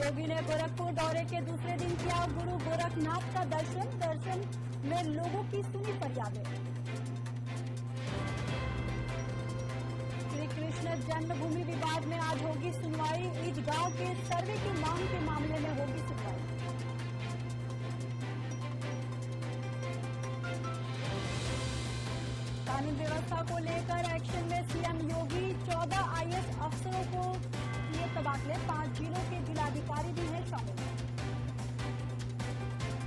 योगी ने गोरखपुर दौरे के दूसरे दिन किया गुरु गोरखनाथ का दर्शन में लोगों की सुनी फरियादें। श्री कृष्ण जन्मभूमि विवाद में आज होगी सुनवाई। ईदगाह के सर्वे की मांग के मामले में होगी सुनवाई। कानून व्यवस्था को लेकर एक्शन में सीएम योगी। 14 आईएएस अफसरों को किए तबादले। 5 जिलों के जिलाधिकारी भी हैं शामिल।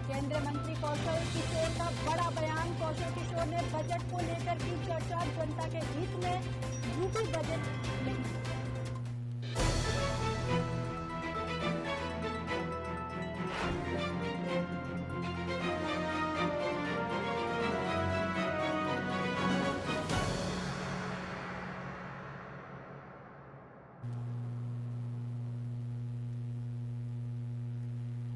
केंद्रीय मंत्री कौशल किशोर का बड़ा बयान। कौशल किशोर ने बजट को लेकर की चर्चा। जनता के हित में यूपी बजट नहीं।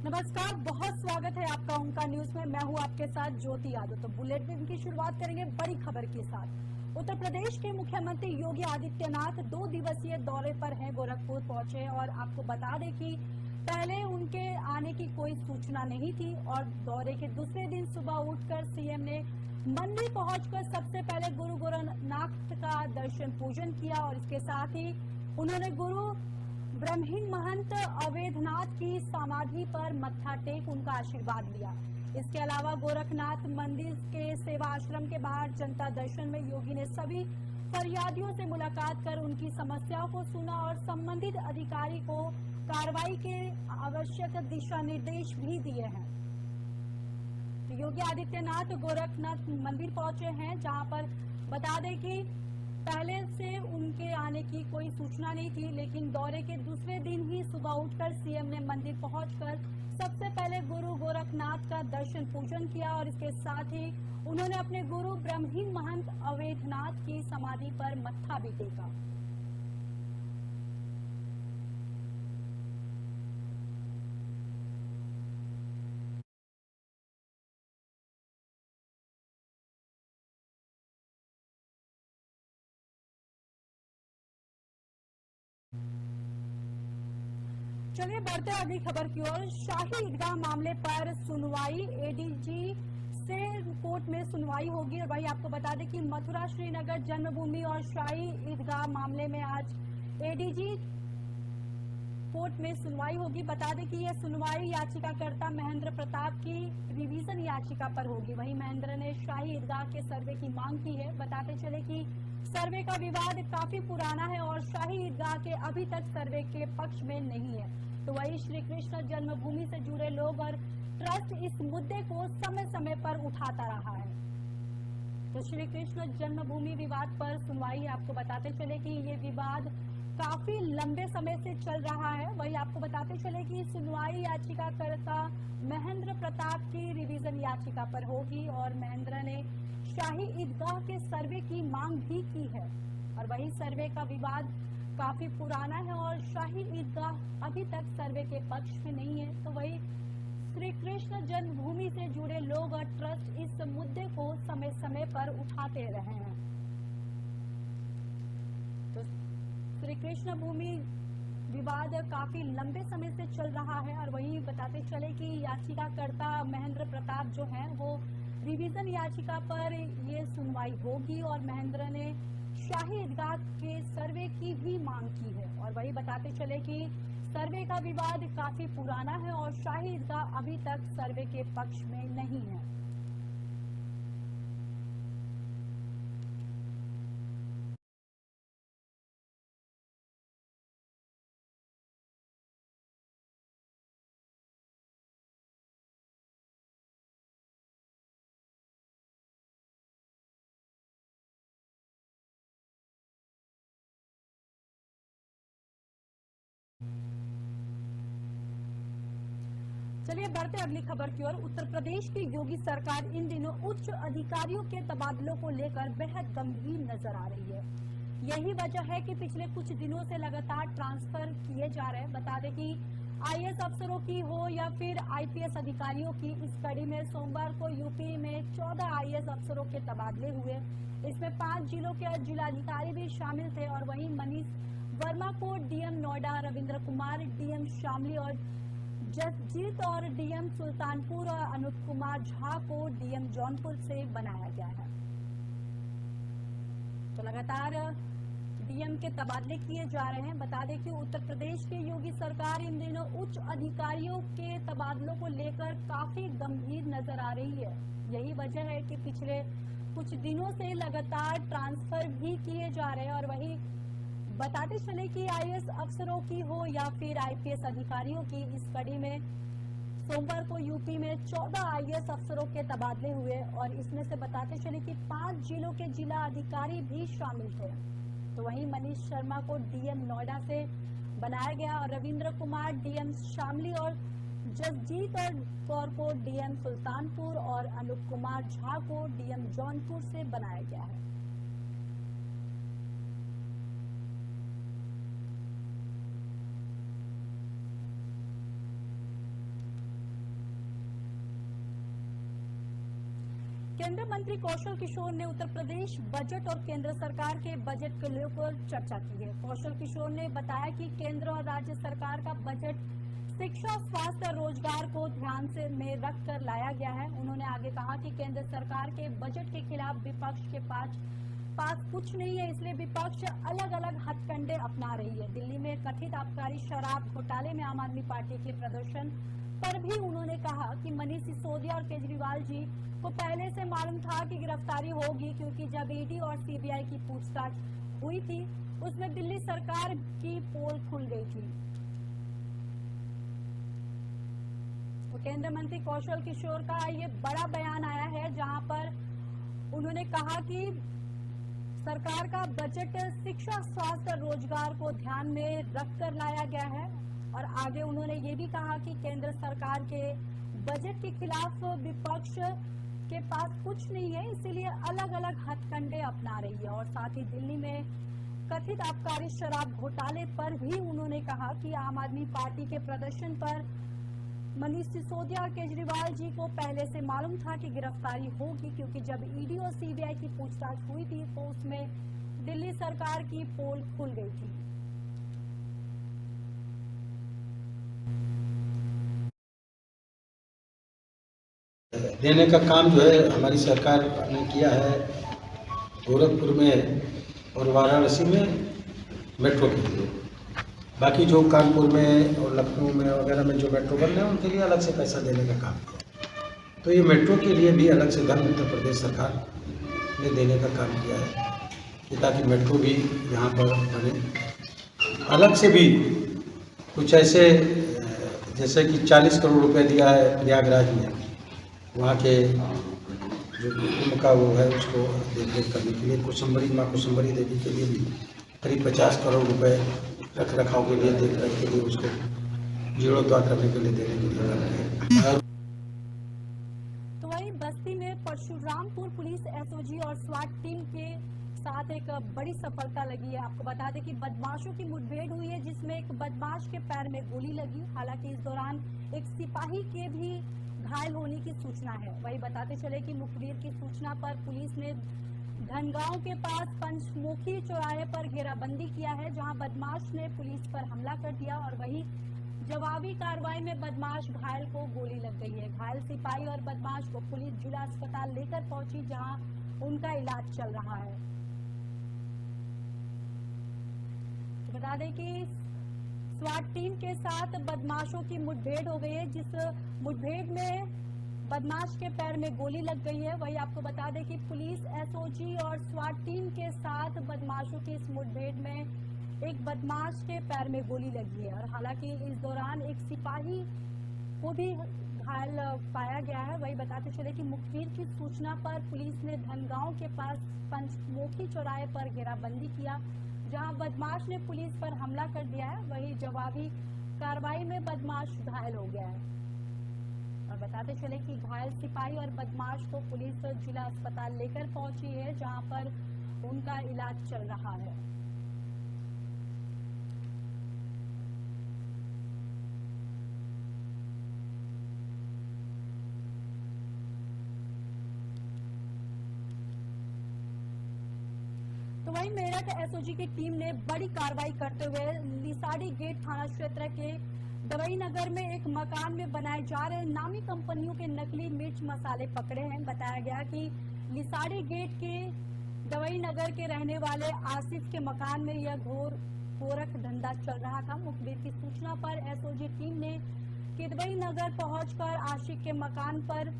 नमस्कार, बहुत स्वागत है आपका उनका न्यूज में। मैं हूं आपके साथ ज्योति यादव। तो बुलेटिन की शुरुआत करेंगे बड़ी खबर के साथ। उत्तर प्रदेश के मुख्यमंत्री योगी आदित्यनाथ 2 दिवसीय दौरे पर हैं। गोरखपुर पहुंचे और आपको बता दें कि पहले उनके आने की कोई सूचना नहीं थी और दौरे के दूसरे दिन सुबह उठकर सीएम ने मंदिर पहुंचकर सबसे पहले गुरु गोरखनाथ का दर्शन पूजन किया और इसके साथ ही उन्होंने गुरु ब्रह्महीन महंत अवैधनाथ की समाधि पर मत्था टेक उनका आशीर्वाद लिया। इसके अलावा गोरखनाथ मंदिर के सेवा आश्रम के बाहर जनता दर्शन में योगी ने सभी फरियादियों से मुलाकात कर उनकी समस्याओं को सुना और संबंधित अधिकारी को कार्रवाई के आवश्यक दिशा निर्देश भी दिए हैं। योगी आदित्यनाथ गोरखनाथ मंदिर पहुंचे हैं, जहां पर बता दें कि पहले से उनके आने की कोई सूचना नहीं थी, लेकिन दौरे के दूसरे दिन ही सुबह उठकर सीएम ने मंदिर पहुंचकर सबसे पहले गुरु गोरखनाथ का दर्शन पूजन किया और इसके साथ ही उन्होंने अपने गुरु ब्रह्महीन महंत अवैधनाथ की समाधि पर मत्था भी टेका। चलिए बढ़ते हैं अगली खबर की ओर। शाही ईदगाह मामले पर सुनवाई। एडीजी से कोर्ट में सुनवाई होगी और वही आपको बता दें कि मथुरा श्रीनगर जन्मभूमि और शाही ईदगाह मामले में आज एडीजी कोर्ट में सुनवाई होगी। बता दें कि यह सुनवाई याचिकाकर्ता महेंद्र प्रताप की रिवीजन याचिका पर होगी। वहीं महेंद्र ने शाही ईदगाह के सर्वे की मांग की है। बताते चले कि सर्वे का विवाद काफी पुराना है और शाही ईदगाह के अभी तक सर्वे के पक्ष में नहीं है। तो वही श्री कृष्ण जन्मभूमि से जुड़े लोग और ट्रस्ट इस मुद्दे को समय समय पर उठाता रहा है। तो श्री कृष्ण जन्मभूमि विवाद पर सुनवाई आपको बताते चले कि ये विवाद काफी लंबे समय से चल रहा है। वही आपको बताते चले कि सुनवाई याचिकाकर्ता महेंद्र प्रताप की रिवीजन याचिका पर होगी और महेंद्र ने शाही ईदगाह के सर्वे की मांग भी की है और वही सर्वे का विवाद काफी पुराना है और शाही ईदगाह अभी तक सर्वे के पक्ष में नहीं है। तो वही श्री कृष्ण जन्मभूमि से जुड़े लोग और ट्रस्ट इस मुद्दे को समय समय पर उठाते रहे हैं। तो श्री कृष्ण भूमि विवाद काफी लंबे समय से चल रहा है और वही बताते चले कि याचिकाकर्ता महेंद्र प्रताप जो हैं वो रिवीजन याचिका पर ये सुनवाई होगी और महेंद्र ने शाही ईदगाह के सर्वे की भी मांग की है और वही बताते चले कि सर्वे का विवाद काफी पुराना है और शाही ईदगाह अभी तक सर्वे के पक्ष में नहीं है। चलिए बढ़ते अगली खबर की ओर। उत्तर प्रदेश की योगी सरकार इन दिनों उच्च अधिकारियों के तबादलों को लेकर बेहद गंभीर नजर आ रही है। यही वजह है कि पिछले कुछ दिनों से लगातार ट्रांसफर किए जा रहे हैं। बता दें कि आईएएस अफसरों की हो या फिर आईपीएस अधिकारियों की, इस कड़ी में सोमवार को यूपी में 14 आईएएस अफसरों के तबादले हुए। इसमें 5 जिलों के जिलाधिकारी भी शामिल थे और वहीं मनीष वर्मा को डीएम नोएडा, रविंद्र कुमार डीएम शामली और जसजीत और डीएम सुल्तानपुर और अनूप कुमार झा को डीएम जौनपुर से बनाया गया है। तो लगातार डीएम के तबादले किए जा रहे हैं। बता दें कि उत्तर प्रदेश की योगी सरकार इन दिनों उच्च अधिकारियों के तबादलों को लेकर काफी गंभीर नजर आ रही है। यही वजह है कि पिछले कुछ दिनों से लगातार ट्रांसफर भी किए जा रहे हैं। और वही बताते चले कि आईएएस अफसरों की हो या फिर आईपीएस अधिकारियों की, इस कड़ी में सोमवार को यूपी में 14 आईएएस अफसरों के तबादले हुए और इसमें से बताते चले कि 5 जिलों के जिला अधिकारी भी शामिल थे। तो वहीं मनीष शर्मा को डीएम नोएडा से बनाया गया और रविंद्र कुमार डीएम शामली और जसजीत और कौर को डीएम सुल्तानपुर और अनूप कुमार झा को डीएम जौनपुर से बनाया गया है। केंद्रीय मंत्री कौशल किशोर ने उत्तर प्रदेश बजट और केंद्र सरकार के बजट को लेकर चर्चा की है। कौशल किशोर ने बताया कि केंद्र और राज्य सरकार का बजट शिक्षा, स्वास्थ्य और रोजगार को ध्यान से में रखकर लाया गया है। उन्होंने आगे कहा कि केंद्र सरकार के बजट के खिलाफ विपक्ष के पास कुछ नहीं है, इसलिए विपक्ष अलग अलग हथकंडे अपना रही है। दिल्ली में कथित आबकारी शराब घोटाले में आम आदमी पार्टी के प्रदर्शन पर भी उन्होंने कहा कि मनीष सिसोदिया और केजरीवाल जी को पहले से मालूम था कि गिरफ्तारी होगी, क्योंकि जब ईडी और सीबीआई की पूछताछ हुई थी उसमें दिल्ली सरकार की पोल खुल गई थी। तो केंद्रीय मंत्री कौशल किशोर का ये बड़ा बयान आया है, जहां पर उन्होंने कहा कि सरकार का बजट शिक्षा, स्वास्थ्य और रोजगार को ध्यान में रखकर लाया गया है। और आगे उन्होंने ये भी कहा कि केंद्र सरकार के बजट के खिलाफ विपक्ष के पास कुछ नहीं है, इसीलिए अलग अलग हथकंडे अपना रही है। और साथ ही दिल्ली में कथित आबकारी शराब घोटाले पर भी उन्होंने कहा कि आम आदमी पार्टी के प्रदर्शन पर मनीष सिसोदिया और केजरीवाल जी को पहले से मालूम था कि गिरफ्तारी होगी, क्योंकि जब ईडी और सीबीआई की पूछताछ हुई थी तो उसमें दिल्ली सरकार की पोल खुल गई थी। देने का काम जो है हमारी सरकार ने किया है। गोरखपुर में और वाराणसी में मेट्रो के लिए, बाकी जो कानपुर में और लखनऊ में वगैरह में जो मेट्रो बन रहे हैं उनके लिए अलग से पैसा देने का काम किया। तो ये मेट्रो के लिए भी अलग से धन उत्तर प्रदेश सरकार ने देने का काम किया है कि ताकि मेट्रो भी यहाँ पर बने। अलग से भी कुछ ऐसे जैसे कि 40 करोड़ रुपए दिया है प्रयागराज में, वहाँ के जो कुंभ का वो है उसको देख करने के लिए, कुसुम्बरी माँ कुसुम्बरी देवी के लिए भी करीब 50 करोड़ रुपए रख रखाव के लिए, देख रेख के लिए, उसको जीर्णोद्धार करने के लिए देने के लिए। तो वहीं बस्ती में परशुरामपुर पुलिस एसओजी और स्वाट टीम के साथ एक बड़ी सफलता लगी है। आपको बता दें कि बदमाशों की मुठभेड़ हुई है, जिसमें एक बदमाश के पैर में गोली लगी। हालांकि इस दौरान एक सिपाही के भी घायल होने की सूचना है। वही बताते चले कि मुखबिर की सूचना पर पुलिस ने धनगांव के पास पंचमुखी चौराहे पर घेराबंदी किया है, जहां बदमाश ने पुलिस पर हमला कर दिया और वही जवाबी कार्रवाई में बदमाश घायल को गोली लग गई है। घायल सिपाही और बदमाश को पुलिस जिला अस्पताल लेकर पहुंची, जहां उनका इलाज चल रहा है। तो बता दें कि स्वाट टीम के साथ बदमाशों की मुठभेड़ हो गई है, जिस मुठभेड़ में बदमाश के पैर में गोली लग गई है। वही आपको बता दें कि पुलिस एसओजी और स्वाट टीम के साथ बदमाशों की इस मुठभेड़ में एक बदमाश के पैर में गोली लगी है। और हालांकि इस दौरान एक सिपाही को भी घायल पाया गया है। वही बताते चले कि मुखबिर की सूचना पर पुलिस ने धनगांव के पास पंचमुखी चौराहे पर घेराबंदी किया, जहां बदमाश ने पुलिस पर हमला कर दिया है। वही जवाबी कार्रवाई में बदमाश घायल हो गया है। और बताते चले कि घायल सिपाही और बदमाश को पुलिस जिला अस्पताल लेकर पहुंची है, जहां पर उनका इलाज चल रहा है। तो वहीं मेरठ एसओजी की टीम ने बड़ी कार्रवाई करते हुए लिसाड़ी गेट थाना क्षेत्र के दवाई नगर में एक मकान में बनाए जा रहे नामी कंपनियों के नकली मिर्च मसाले पकड़े हैं। बताया गया कि लिसाड़ी गेट के दवाई नगर के रहने वाले आसिफ के मकान में यह गोरख धंधा चल रहा था। मुखबिर की सूचना पर एसओजी टीम ने किदवई नगर पहुंचकर आशिक के मकान पर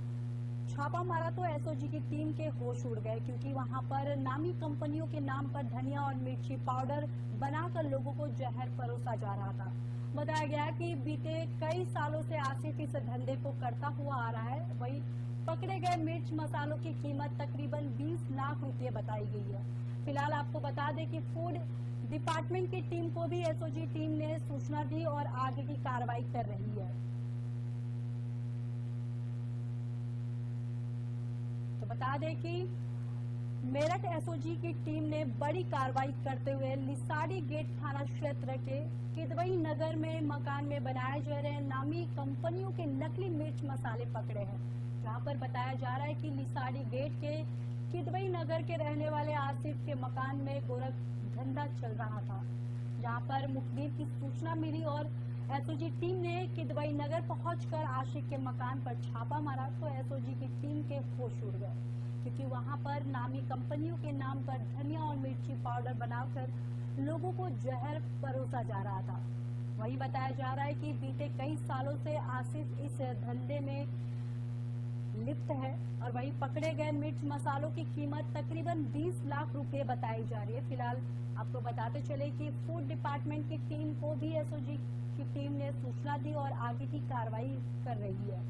छापा मारा तो एसओजी की टीम के होश उड़ गए, क्योंकि वहां पर नामी कंपनियों के नाम पर धनिया और मिर्ची पाउडर बनाकर लोगों को जहर परोसा जा रहा था। बताया गया कि बीते कई सालों से आसिफ इस धंधे को करता हुआ आ रहा है। वहीं पकड़े गए मिर्च मसालों की कीमत तकरीबन 20 लाख रुपए बताई गई है। फिलहाल आपको बता दें कि फूड डिपार्टमेंट की टीम को भी एसओजी टीम ने सूचना दी और आगे की कार्रवाई कर रही है। तो बता दें कि मेरठ एसओजी की टीम ने बड़ी कार्रवाई करते हुए लिसाड़ी गेट थाना क्षेत्र के किदवई नगर में मकान में बनाए जा रहे नामी कंपनियों के नकली मिर्च मसाले पकड़े हैं। जहां पर बताया जा रहा है कि लिसाड़ी गेट के किदवई नगर के रहने वाले आसिफ के मकान में गोरख धंधा चल रहा था। जहां पर मुखबिर की सूचना मिली और एसओजी टीम ने किदवई नगर पहुंचकर आशिक के मकान पर छापा मारा तो एसओजी की टीम के होश उड़ गए, क्योंकि वहां पर नामी कंपनियों के नाम पर धनिया और मिर्ची पाउडर बनाकर लोगों को जहर परोसा जा रहा था। वहीं बताया जा रहा है कि बीते कई सालों से आसिफ इस धंधे में लिप्त है और वहीं पकड़े गए मिर्च मसालों की कीमत तकरीबन 20 लाख रुपए बताई जा रही है। फिलहाल आपको बताते चले कि फूड डिपार्टमेंट की टीम को भी एसओजी की टीम ने सूचना दी और आगे की कार्रवाई कर रही है।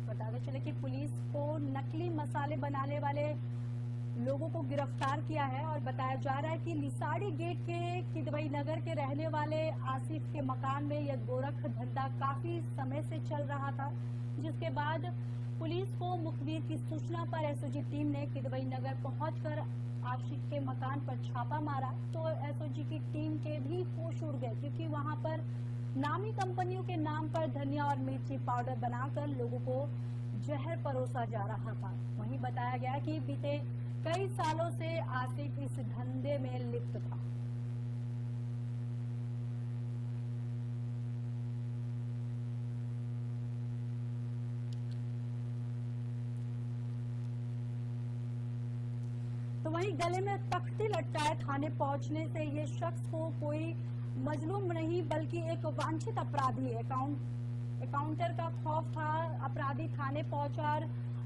बताते चले कि पुलिस को नकली मसाले बनाने वाले लोगों को गिरफ्तार किया है और बताया जा रहा है कि लिसाड़ी गेट के किदवई नगर के रहने वाले आसिफ के मकान में यह गोरख धंधा काफी समय से चल रहा था, जिसके बाद पुलिस को मुखबिर की सूचना पर एसओजी टीम ने किदवई नगर पहुंचकर आशिक के मकान पर छापा मारा तो एसओजी की टीम के भी होश उड़ गए, क्योंकि वहां पर नामी कंपनियों के नाम पर धनिया और मिर्ची पाउडर बनाकर लोगों को जहर परोसा जा रहा था। वहीं बताया गया कि बीते कई सालों से आसिफ इस धंधे में लिप्त था। तो वहीं गले में तख्ती लटकाए थाने पहुंचने से ये शख्स को कोई मजलूम नहीं बल्कि एक वांछित अपराधी है। काउंटर का खौफ था, अपराधी थाने पहुंचा और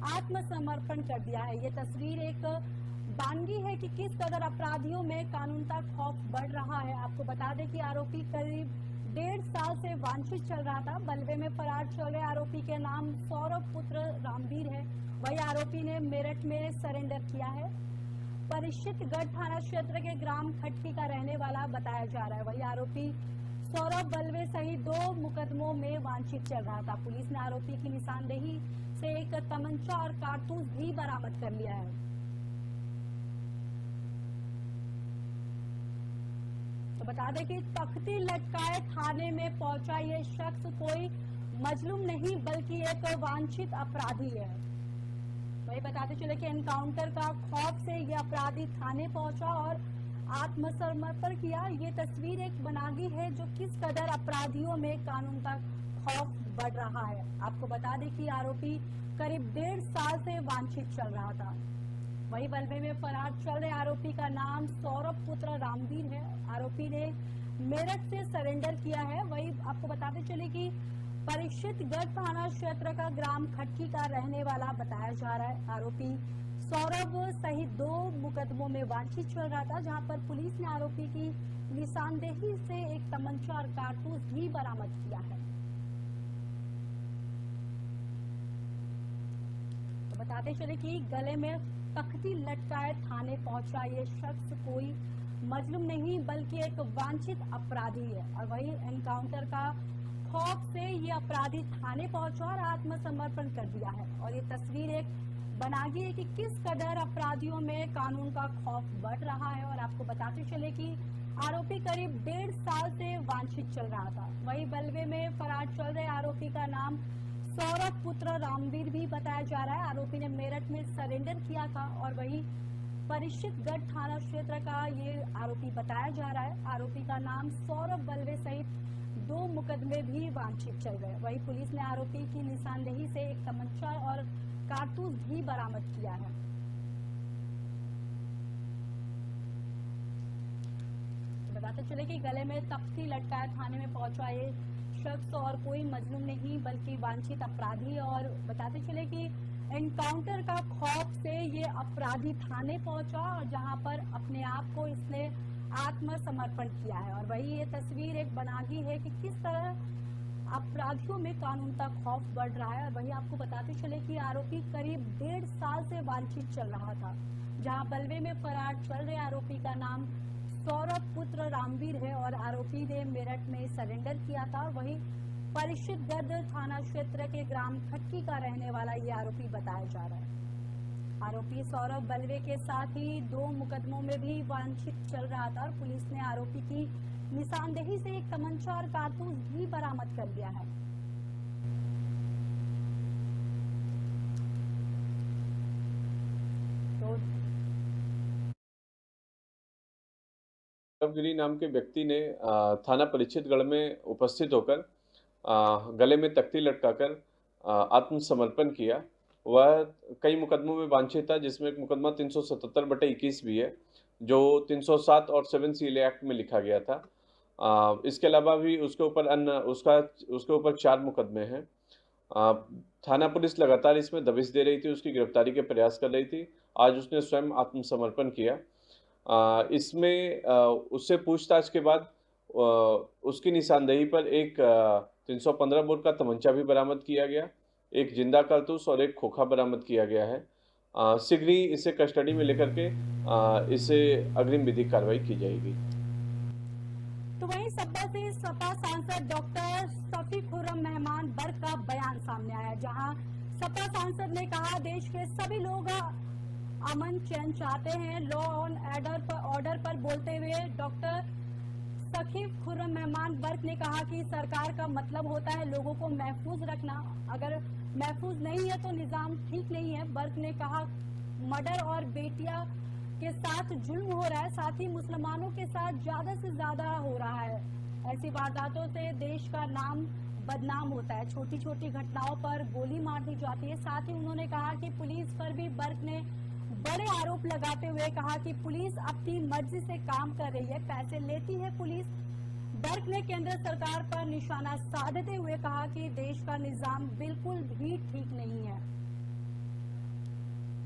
आत्मसमर्पण कर दिया है। ये तस्वीर एक बानगी है कि किस कदर अपराधियों में कानून का खौफ बढ़ रहा है। आपको बता दें कि आरोपी करीब 1.5 साल से वांछित चल रहा था। बलवे में फरार चल रहे आरोपी के नाम सौरभ पुत्र रामवीर है। वही आरोपी ने मेरठ में सरेंडर किया है। परिचितगढ़ थाना क्षेत्र के ग्राम खटकी का रहने वाला बताया जा रहा है। वही आरोपी सौरभ बलवे सहित 2 मुकदमों में वांछित चल रहा था। पुलिस ने आरोपी की निशानदेही से एक तमंचा और कारतूस भी बरामद कर लिया है। तो बता दें कि तख्ती लटकाए थाने में पहुंचा ये शख्स कोई मजलूम नहीं बल्कि एक वांछित अपराधी है। वही बताते चले कि एनकाउंटर का खौफ से ये अपराधी थाने पहुंचा और आत्मसमर्पण किया। ये तस्वीर एक बनागी है जो किस कदर अपराधियों में कानून का खौफ बढ़ रहा है। आपको बता दें कि आरोपी करीब 1.5 साल से वांछित चल रहा था। वही बलवे में फरार चल रहे आरोपी का नाम सौरभ पुत्र रामवीर है। आरोपी ने मेरठ से सरेंडर किया है। वही आपको बताते चले कि परिचितगढ़ थाना क्षेत्र का ग्राम खटकी का रहने वाला बताया जा रहा है। आरोपी सौरभ सहित 2 मुकदमों में वांछित चल रहा था, जहां पर पुलिस ने आरोपी की निशानदेही से एक तमंचा और कारतूस भी बरामद किया है। तो बताते चले कि गले में तख्ती लटकाए थाने पहुंचा ये शख्स कोई मजलूम नहीं बल्कि एक वांछित अपराधी है। और वही एनकाउंटर का खौफ से ये अपराधी थाने पहुंचा और आत्मसमर्पण कर दिया है। और ये तस्वीर एक बनागी है कि किस कदर अपराधियों में कानून का खौफ बढ़ रहा है। और आपको बताते चले कि आरोपी करीब 1.5 साल से वांछित चल रहा था। वही बलवे में फरार चल रहे आरोपी का नाम सौरभ पुत्र रामवीर भी बताया जा रहा है। आरोपी ने मेरठ में सरेंडर किया था और वही परिचितगढ़ थाना क्षेत्र का ये आरोपी बताया जा रहा है। आरोपी का नाम सौरभ बलवे सहित 2 मुकदमे भी वांछित चल रहे हैं। वही पुलिस ने आरोपी की निशानदेही से एक तमंचा और कारतूस भी बरामद किया है। बताते चले कि गले में तख्ती लटकाए थाने में पहुंचा ये शख्स और कोई मजलूम नहीं बल्कि वांछित अपराधी है। और बताते चले कि एनकाउंटर का खौफ से ये अपराधी थाने पहुंचा और जहां पर अपने आप को इसने आत्मसमर्पण किया है। और वही ये तस्वीर एक बनागी है कि किस तरह अपराधियों में कानून का खौफ बढ़ रहा है। और वही आपको बताते चले कि आरोपी करीब 1.5 साल से वांछित चल रहा था। जहां बलवे में फरार चल रहे आरोपी का नाम सौरभ पुत्र रामवीर है और आरोपी ने मेरठ में सरेंडर किया था। वही परिचितगढ़ थाना क्षेत्र के ग्राम खटकी का रहने वाला ये आरोपी बताया जा रहा है। आरोपी सौरभ बलवे के साथ ही 2 मुकदमों में भी वांछित चल रहा था और पुलिस ने आरोपी की निशानदेही से एक तमंचा और कारतूस भी बरामद कर लिया है। तो गिरी नाम के व्यक्ति ने थाना परिचितगढ़ में उपस्थित होकर गले में तख्ती लटकाकर आत्मसमर्पण किया। वह कई मुकदमों में वांछित था, जिसमें एक मुकदमा 377/21 भी है, जो 307 और 7 सीएल एक्ट में लिखा गया था। इसके अलावा भी उसके ऊपर 4 मुकदमे हैं। थाना पुलिस लगातार इसमें दबिश दे रही थी, उसकी गिरफ्तारी के प्रयास कर रही थी। आज उसने स्वयं आत्मसमर्पण किया। इसमें उससे पूछताछ के बाद उसकी निशानदेही पर एक 315 बोर का तमंचा भी बरामद किया गया, एक जिंदा कारतूस और एक खोखा बरामद किया गया है। शीघ्र ही इसे कस्टडी में लेकर के इसे अग्रिम विधिक कार्रवाई की जाएगी। तो वहीं सपा से सपा सांसद डॉक्टर शफी खुर्रम मेहमान बर्क का बयान सामने आया, जहां सपा सांसद ने कहा देश के सभी लोग अमन चैन चाहते हैं। लॉ एंड ऑर्डर पर बोलते हुए डॉक्टर शफी खुर्रम मेहमान बर्क ने कहा कि सरकार का मतलब होता है लोगों को महफूज रखना, अगर महफूज नहीं है तो निजाम ठीक नहीं है। बर्क ने कहा मर्डर और बेटिया के साथ जुल्म हो रहा है, साथ ही मुसलमानों के साथ ज्यादा से ज्यादा हो रहा है। ऐसी वारदातों से देश का नाम बदनाम होता है, छोटी छोटी घटनाओं पर गोली मार दी जाती है। साथ ही उन्होंने कहा कि पुलिस पर भी बर्क ने बड़े आरोप लगाते हुए कहा कि पुलिस अपनी मर्जी से काम कर रही है, पैसे लेती है पुलिस। बर्क ने केंद्र सरकार पर निशाना साधते हुए कहा कि देश का निजाम बिल्कुल भी ठीक नहीं है।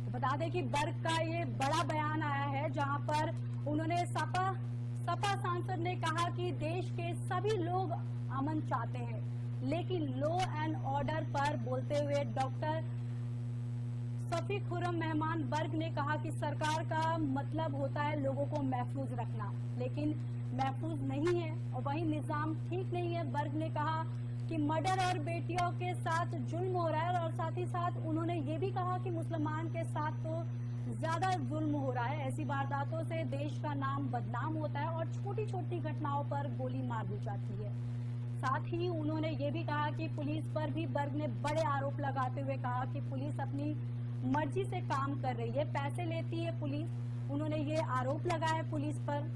तो बता दें कि बर्क का ये बड़ा बयान आया है, जहां पर उन्होंने सपा सांसद ने कहा कि देश के सभी लोग अमन चाहते हैं, लेकिन लॉ एंड ऑर्डर पर बोलते हुए डॉक्टर शफी खुर्रम मेहमान बर्क ने कहा कि सरकार का मतलब होता है लोगों को महफूज रखना, लेकिन महफूज नहीं है और वही निजाम ठीक नहीं है। बर्क ने कहा कि मर्डर और बेटियों के साथ जुल्म हो रहा है और साथ ही साथ उन्होंने ये भी कहा कि मुसलमान के साथ तो ज्यादा जुल्म हो रहा है। ऐसी वारदातों से देश का नाम बदनाम होता है और छोटी छोटी घटनाओं पर गोली मार दी जाती है। साथ ही उन्होंने ये भी कहा कि पुलिस पर भी बर्क ने बड़े आरोप लगाते हुए कहा कि पुलिस अपनी मर्जी से काम कर रही है, पैसे लेती है पुलिस। उन्होंने ये आरोप लगाया पुलिस पर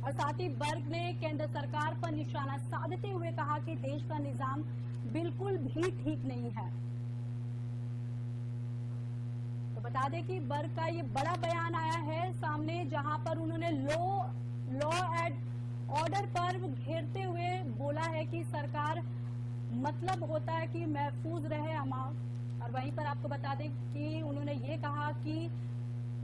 और साथ ही बर्क ने केंद्र सरकार पर निशाना साधते हुए कहा कि देश का निजाम बिल्कुल भी ठीक नहीं है। तो बता दें कि बर्क का ये बड़ा बयान आया है सामने, जहां पर उन्होंने लॉ एंड ऑर्डर पर घेरते हुए बोला है कि सरकार मतलब होता है कि महफूज रहे हमारा। और वहीं पर आपको बता दें कि उन्होंने ये कहा कि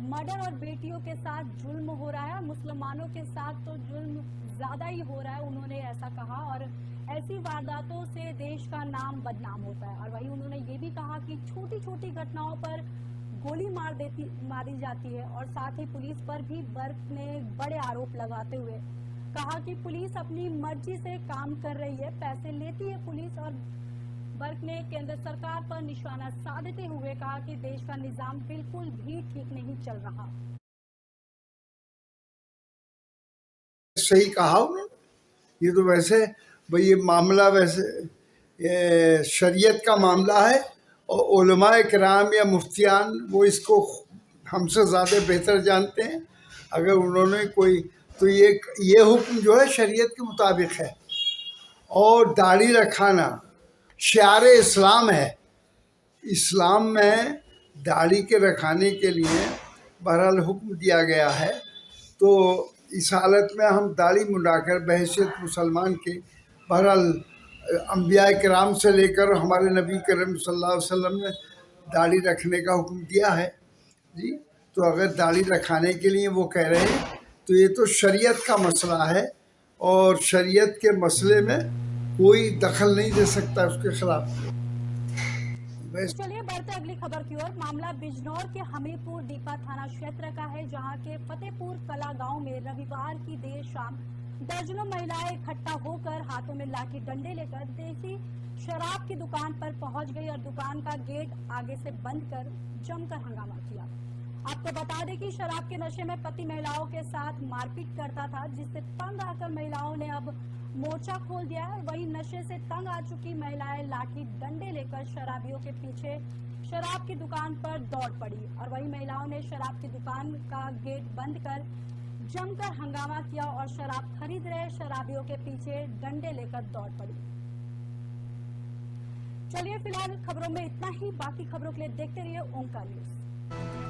मर्डर और बेटियों के साथ जुल्म हो रहा है, मुसलमानों के साथ तो जुल्म ज्यादा ही हो रहा है, उन्होंने ऐसा कहा। और ऐसी वारदातों से देश का नाम बदनाम होता है। और वहीं उन्होंने ये भी कहा कि छोटी छोटी घटनाओं पर गोली मारी जाती है और साथ ही पुलिस पर भी बर्क ने बड़े आरोप लगाते हुए कहा कि पुलिस अपनी मर्जी से काम कर रही है, पैसे लेती है पुलिस। और बर्क ने केंद्र सरकार पर निशाना साधते हुए कहा कि देश का निजाम बिल्कुल भी ठीक नहीं चल रहा। सही कहा उन्होंने। ये तो वैसे भाई ये मामला वैसे ये शरीयत का मामला है और उलमाए किराम या मुफ्तियान वो इसको हमसे ज़्यादा बेहतर जानते हैं। अगर उन्होंने कोई तो ये हुक्म जो है शरीयत के मुताबिक है। और दाढ़ी रखाना शियार इस्लाम है। इस्लाम में दाढ़ी के रखाने के लिए बहरहाल हुक्म दिया गया है। तो इस हालत में हम दाढ़ी मुंडाकर बहैसियत मुसलमान के बहरहाल अंबिया किराम से लेकर हमारे नबी करीम सल्लल्लाहु अलैहि वसल्लम ने दाढ़ी रखने का हुक्म दिया है जी। तो अगर दाढ़ी रखाने के लिए वो कह रहे हैं तो ये तो शरीयत का मसला है और शरीयत के मसले में कोई दखल नहीं दे सकता उसके खिलाफ। चलिए बढ़ते अगली खबर की ओर। मामला बिजनौर के हमीरपुर दीपा थाना क्षेत्र का है, जहां के फतेहपुर कला गांव में रविवार की देर शाम दर्जनों महिलाएं इकट्ठा होकर हाथों में लाठी डंडे लेकर देसी शराब की दुकान पर पहुंच गई और दुकान का गेट आगे से बंद कर जमकर हंगामा किया। आपको बता दें कि शराब के नशे में पति महिलाओं के साथ मारपीट करता था, जिससे तंग आकर महिलाओं ने अब मोर्चा खोल दिया है। वहीं नशे से तंग आ चुकी महिलाएं लाठी डंडे लेकर शराबियों के पीछे शराब की दुकान पर दौड़ पड़ी और वहीं महिलाओं ने शराब की दुकान का गेट बंद कर जमकर हंगामा किया और शराब खरीद रहे शराबियों के पीछे डंडे लेकर दौड़ पड़ी। चलिए फिलहाल खबरों में इतना ही। बाकी खबरों के लिए देखते रहिए ओंकार न्यूज।